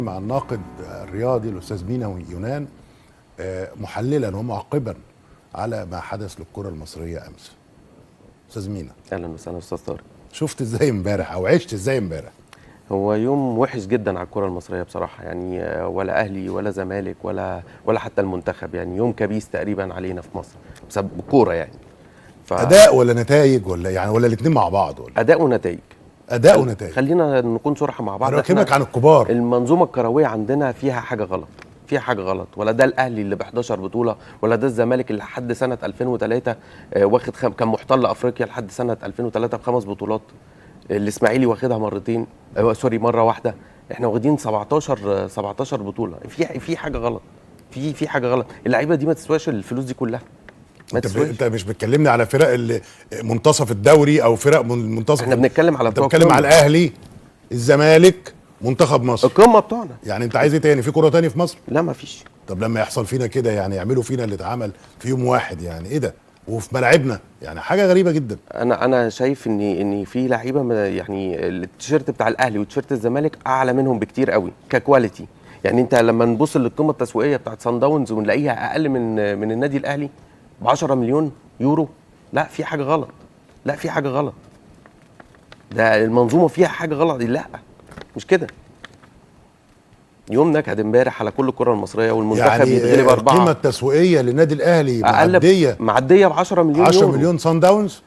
مع الناقد الرياضي الاستاذ مينا يونان محللا ومعقبا على ما حدث للكره المصريه امس. استاذ مينا، اهلا وسهلا استاذ طارق. شفت ازاي امبارح او عشت ازاي امبارح؟ هو يوم وحش جدا على الكره المصريه بصراحه، يعني ولا اهلي ولا زمالك ولا حتى المنتخب، يعني يوم كبيس تقريبا علينا في مصر بسبب الكوره يعني. اداء ولا نتائج ولا الاثنين مع بعض ولا اداء ونتائج؟ اداء ونتائج. خلينا نكون صراحه مع بعض. انا بكلمك عن الكبار. المنظومه الكرويه عندنا فيها حاجه غلط، فيها حاجه غلط. ولا ده الاهلي اللي ب 11 بطوله، ولا ده الزمالك اللي لحد سنه 2003 واخد كان محتل افريقيا لحد سنه 2003 ب5 بطولات. الاسماعيلي واخدها مرتين، سوري مره واحده. احنا واخدين 17 بطوله. في حاجه غلط، في حاجه غلط. اللعيبه دي ما تسواش الفلوس دي كلها. انت مش بتكلمني على فرق منتصف الدوري او فرق منتصف. احنا بنتكلم على بتوع بتتكلم على الاهلي، الزمالك، منتخب مصر، القمه بتوعنا. يعني انت عايز ايه تاني؟ في كوره تاني في مصر؟ لا ما فيش. طب لما يحصل فينا كده، يعني يعملوا فينا اللي اتعمل في يوم واحد، يعني ايه ده؟ وفي ملاعبنا، يعني حاجه غريبه جدا. انا شايف ان في لعيبه، يعني التيشيرت بتاع الاهلي وتيشيرت الزمالك اعلى منهم بكتير قوي ككواليتي. يعني انت لما نبص للقيمه التسويقيه بتاعت سان داونز ونلاقيها اقل من النادي الاهلي ب 10 مليون يورو، لا في حاجه غلط، لا في حاجه غلط. ده المنظومه فيها حاجه غلط. لا مش كده. يوم نكد امبارح على كل الكره المصريه، والمنتخب يعني يتغلب 4. القيمه التسويقيه للنادي الاهلي معديه ب 10 مليون 10 يورو. مليون سان داونز.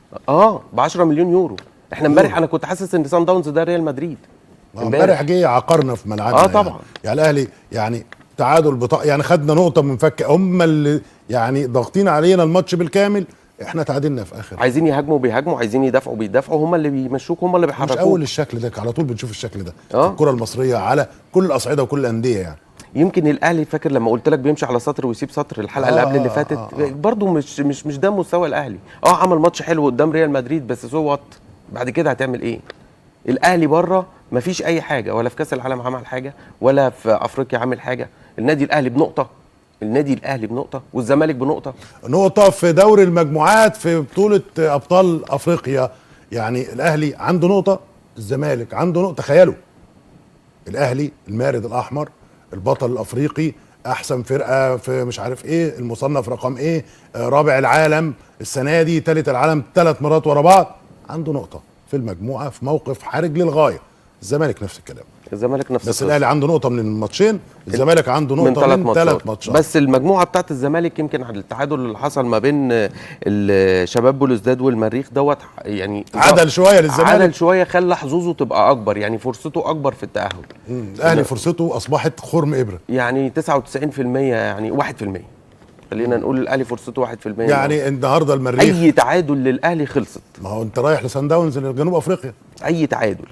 ب 10 مليون يورو. احنا امبارح انا كنت حاسس ان سان داونز ده ريال مدريد. امبارح جه عقرنا في ملعبنا. طبعا. يعني الاهلي يعني تعادل يعني خدنا نقطه من فك، هم اللي يعني ضاغطين علينا الماتش بالكامل، احنا تعادلنا في اخر. عايزين يهاجموا بيهاجموا، عايزين يدافعوا بيدافعوا، هم اللي بيمشوك، هم اللي بيحركوك. مش اول الشكل ده، على طول بنشوف الشكل ده في الكره المصريه على كل الاصعده وكل الانديه. يعني يمكن الاهلي، فاكر لما قلت لك بيمشي على سطر ويسيب سطر الحلقه اللي قبل اللي فاتت، برضو مش ده مستوى الاهلي. عمل ماتش حلو قدام ريال مدريد، بس سو وات، بعد كده هتعمل ايه؟ الاهلي بره مفيش اي حاجه، ولا في كاس العالم عمل حاجه، ولا في افريقيا عامل حاجه. النادي الاهلي بنقطه، والزمالك نقطه في دوري المجموعات في بطوله ابطال افريقيا. يعني الاهلي عنده نقطه، الزمالك عنده نقطه. تخيلوا، الاهلي المارد الاحمر، البطل الافريقي، احسن فرقه في مش عارف ايه، المصنف رقم ايه، رابع العالم السنه دي، ثالث العالم 3 مرات ورا بعض، عنده نقطه في المجموعه في موقف حرج للغايه. الزمالك نفس الكلام، بس الاهلي عنده نقطه من الماتشين، الزمالك عنده نقطه من 3 ماتشات. بس المجموعه بتاعت الزمالك يمكن على التعادل اللي حصل ما بين شباب بلوزداد والمريخ دوت، يعني عدل شويه للزمالك، عدل شويه، خلى حظوظه تبقى اكبر، يعني فرصته اكبر في التاهل. الاهلي فرصته اصبحت خرم ابره، يعني 99%، يعني 1%. خلينا نقول الاهلي فرصته 1%. يعني النهارده المريخ اي تعادل للاهلي خلصت. ما هو انت رايح لسان داونز لجنوب افريقيا، اي تعادل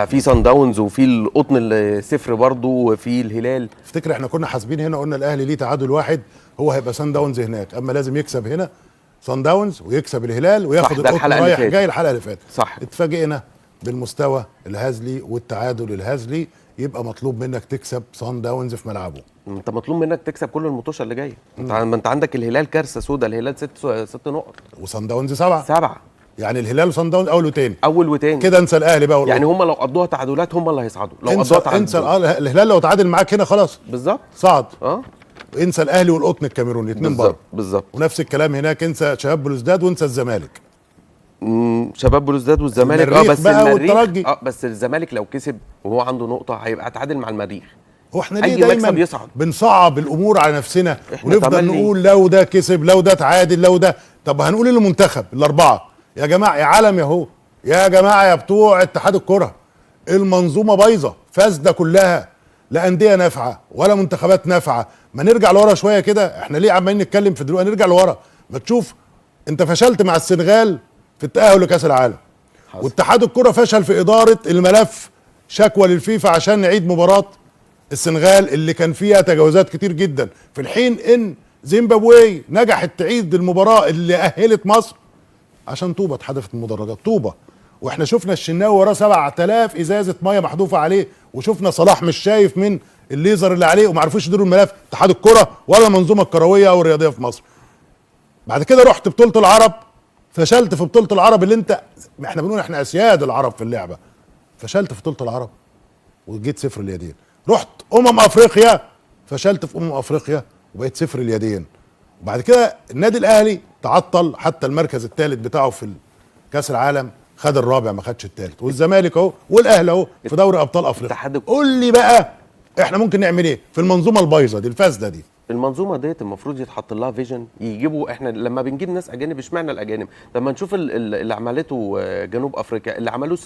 في سان داونز، وفي القطن الصفر برضه، وفي الهلال. افتكر احنا كنا حاسبين هنا، قلنا الاهلي ليه تعادل واحد، هو هيبقى سان داونز هناك، اما لازم يكسب هنا سان داونز ويكسب الهلال وياخد القطن رايح جاي. الحلقه اللي فاتت صح، اتفاجئنا بالمستوى الهزلي والتعادل الهزلي. يبقى مطلوب منك تكسب سان داونز في ملعبه. انت مطلوب منك تكسب كل الماتشات اللي جايه. انت عندك الهلال كارثه سودا، الهلال 6 نقط وسان داونز 7. يعني الهلال وصن داونز اول وتاني كده. انسى الاهلي بقى يعني هم لو قضوها تعادلات هم اللي هيصعدوا. لو قضوها تعادلات انسى الهلال لو تعادل معاك هنا خلاص بالظبط صعد. انسى الاهلي والقطن الكاميروني الاثنين بره بالظبط. ونفس الكلام هناك، انسى شباب بلوزداد وانسى الزمالك. شباب بلوزداد والزمالك بس المريخ بس الزمالك لو كسب وهو عنده نقطه هيبقى تعادل مع المريخ. هو احنا ليه دايما بنصعب الامور على نفسنا ونفضل نقول لو ده كسب، لو ده تعادل، لو ده. طب هنقول ايه للمنتخب الاربعه؟ يا جماعه يا عالم يا جماعه يا بتوع اتحاد الكره، المنظومه بايظه فاسده كلها، لا انديه نافعه ولا منتخبات نافعه. ما نرجع لورا شويه كده، احنا ليه عمالين نتكلم في دلوقتي؟ نرجع لورا. ما تشوف انت فشلت مع السنغال في التاهل لكاس العالم، واتحاد الكره فشل في اداره الملف، شكوى للفيفا عشان نعيد مباراه السنغال اللي كان فيها تجاوزات كتير جدا، في الحين ان زيمبابوي نجحت تعيد المباراه اللي اهلت مصر عشان طوبه اتحدفت من المدرجات. طوبه، واحنا شفنا الشناوي وراه 7000 ازازه ميه محذوفه عليه، وشفنا صلاح مش شايف من الليزر اللي عليه، وما عرفوش يديروا الملف اتحاد الكره ولا المنظومه الكرويه او الرياضيه في مصر. بعد كده رحت بطوله العرب، فشلت في بطوله العرب اللي احنا بنقول احنا اسياد العرب في اللعبه، فشلت في بطوله العرب وجيت 0 اليدين. رحت افريقيا، فشلت في افريقيا وبقيت صفر اليدين. وبعد كده النادي الاهلي تعطل حتى المركز الثالث بتاعه في كاس العالم، خد الرابع ما خدش الثالث، والزمالك اهو والاهلي اهو في دوري ابطال افريقيا. قول لي بقى احنا ممكن نعمل ايه في المنظومه البايظه دي الفاسده دي؟ المنظومه ديت المفروض يتحط لها فيجن، يجيبوا. احنا لما بنجيب ناس اجانب، اشمعنى الاجانب؟ لما نشوف اللي عملته جنوب افريقيا، اللي عملوه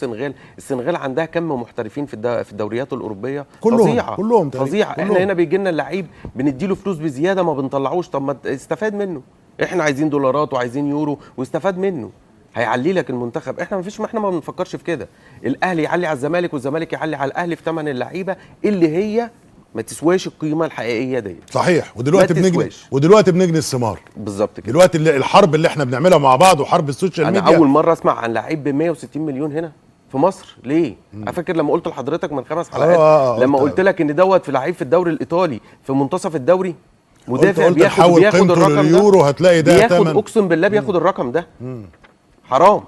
السنغال عندها كم محترفين في الدوريات الاوروبيه فظيعه، كلهم فظيعه. احنا هنا بيجي لنا اللعيب بنديله فلوس بزياده ما بنطلعوش، طب ما استفاد منه. احنا عايزين دولارات وعايزين يورو واستفاد منه، هيعلي لك المنتخب. احنا ما بنفكرش في كده. الاهلي يعلي على الزمالك والزمالك يعلي على الاهلي في ثمن اللعيبه اللي هي ما تسواش القيمه الحقيقيه دي. صحيح. ودلوقتي بنجني الثمار بالظبط كده. دلوقتي الحرب اللي احنا بنعملها مع بعض وحرب السوشيال ميديا. انا اول مره اسمع عن لعيب ب 160 مليون هنا في مصر. ليه؟ انا فاكر لما قلت لحضرتك من 5 حلقات لما قلت لك ان دوت في لعيب في الدوري الايطالي في منتصف الدوري، مدافع بياخد الرقم ده، هتلاقي ده بياخد اقسم بالله بياخد الرقم ده. حرام.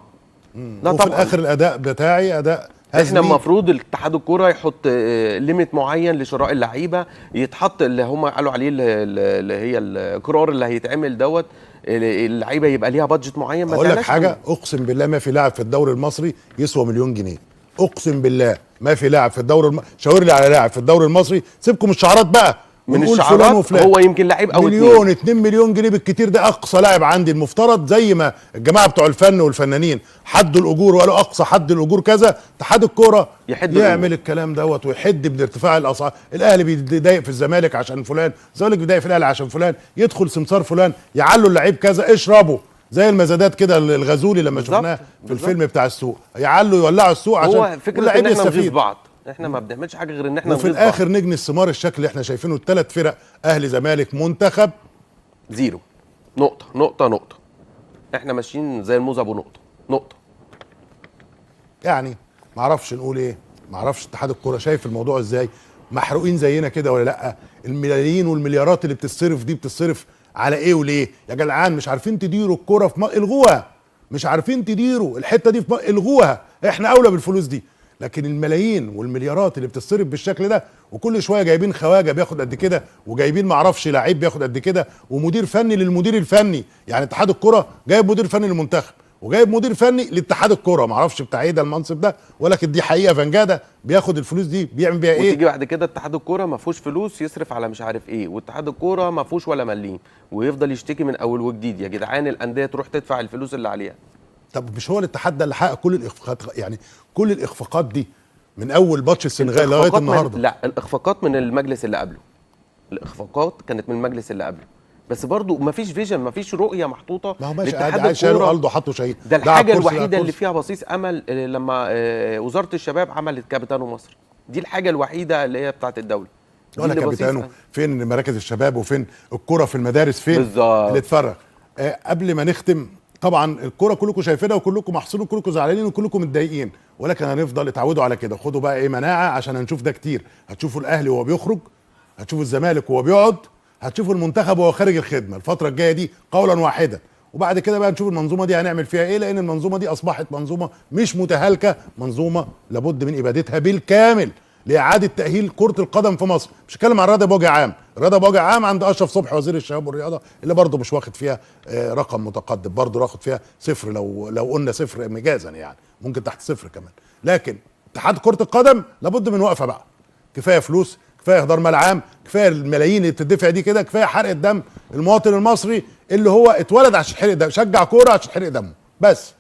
لا طبعا. وفي الاخر الاداء بتاعي اداء احنا المفروض الاتحاد الكوره يحط ليميت معين لشراء اللعيبه، يتحط اللي هم قالوا عليه اللي هي القرار اللي هيتعمل دوت، اللعيبه يبقى ليها بادجت معين. اقول لك حاجه، اقسم بالله ما في لاعب في الدوري المصري يسوى مليون جنيه. اقسم بالله ما في لاعب في الدوري شاور لي على لاعب في الدوري المصري، سيبكم الشعارات بقى، من الشعارات هو يمكن لعيب او مليون 2 مليون جنيه بالكتير، ده اقصى لاعب عندي. المفترض زي ما الجماعه بتوع الفن والفنانين حدوا الاجور وقالوا اقصى حد الاجور كذا، اتحاد الكوره يعمل الكلام دوت ويحد من ارتفاع الاسعار. الاهلي بيضايق في الزمالك عشان فلان، الزمالك بيضايق في الاهلي عشان فلان، يدخل سمسار فلان يعلوا اللعيب كذا، اشربوا زي المزادات كده الغزولي لما شفناه في الفيلم بتاع السوق، يعلوا يولعوا السوق عشان هو فكره ان احنا نغيظ بعض. احنا ما بنعملش حاجه غير ان احنا وفي الاخر نجني الثمار الشكل اللي احنا شايفينه. الثلاث فرق اهلي زمالك منتخب زيرو، نقطه نقطه نقطه. احنا ماشيين زي الموز ابو نقطه نقطه. يعني ما اعرفش نقول ايه، ما اعرفش اتحاد الكوره شايف الموضوع ازاي، محروقين زينا كده ولا لا؟ الملايين والمليارات اللي بتتصرف دي بتتصرف على ايه وليه يا جدعان؟ مش عارفين تديروا الكوره في الغوها، مش عارفين تديروا الحته دي في الغوها، احنا اولى بالفلوس دي. لكن الملايين والمليارات اللي بتتصرف بالشكل ده، وكل شويه جايبين خواجه بياخد قد كده، وجايبين ما اعرفش لعيب بياخد قد كده، ومدير فني للمدير الفني. يعني اتحاد الكوره جايب مدير فني للمنتخب وجايب مدير فني لاتحاد الكوره، ما اعرفش بتاع ايه ده المنصب ده، ولكن دي حقيقه فنجاده بياخد الفلوس دي بيعمل بيها ايه؟ وتيجي بعد كده اتحاد الكوره ما فيهوش فلوس يصرف على مش عارف ايه، واتحاد الكوره ما فيهوش ولا مليم، ويفضل يشتكي من اول وجديد. يا جدعان الانديه تروح تدفع الفلوس اللي عليها. طب مش هو الاتحاد ده اللي حقق كل الاخفاقات؟ يعني كل الاخفاقات دي من اول ماتش السنغال لغايه النهارده. لا، الاخفاقات من المجلس اللي قبله. الاخفاقات كانت من المجلس اللي قبله، بس برضو ما فيش فيجن، ما فيش رؤيه محطوطه. ما هو ماشي عادي، شالوا قلده حطوا شهيد. ده الحاجه الوحيده اللي فيها بصيص امل لما وزاره الشباب عملت كابيتانو مصر. دي الحاجه الوحيده اللي هي بتاعت الدوله. ولا كابيتانو فين مراكز الشباب وفين الكره في المدارس فين بالظبط اللي اتفرج. قبل ما نختم، طبعا الكوره كلكم شايفينها وكلكم محصورين وكلكم زعلانين وكلكم متضايقين، ولكن هنفضل اتعودوا على كده. خدوا بقى ايه مناعه عشان هنشوف ده كتير. هتشوفوا الاهلي وهو بيخرج، هتشوفوا الزمالك وهو بيقعد، هتشوفوا المنتخب وهو خارج الخدمه الفتره الجايه دي قولا واحدا. وبعد كده بقى نشوف المنظومه دي هنعمل فيها ايه، لان المنظومه دي اصبحت منظومه مش متهالكه، منظومه لابد من ابادتها بالكامل لاعاده تاهيل كره القدم في مصر. مش هتكلم عن رياضه بوجه عام، رياضه بوجه عام عند اشرف صبحي وزير الشباب والرياضه اللي برضه مش واخد فيها رقم متقدم، برضه واخد فيها صفر، لو قلنا صفر مجازا يعني ممكن تحت صفر كمان. لكن اتحاد كره القدم لابد من وقفه بقى. كفايه فلوس، كفايه اهدار مال عام، كفايه الملايين اللي بتدفع دي كده، كفايه حرق الدم المواطن المصري اللي هو اتولد عشان حرق دم، شجع كوره عشان حرق دمه بس.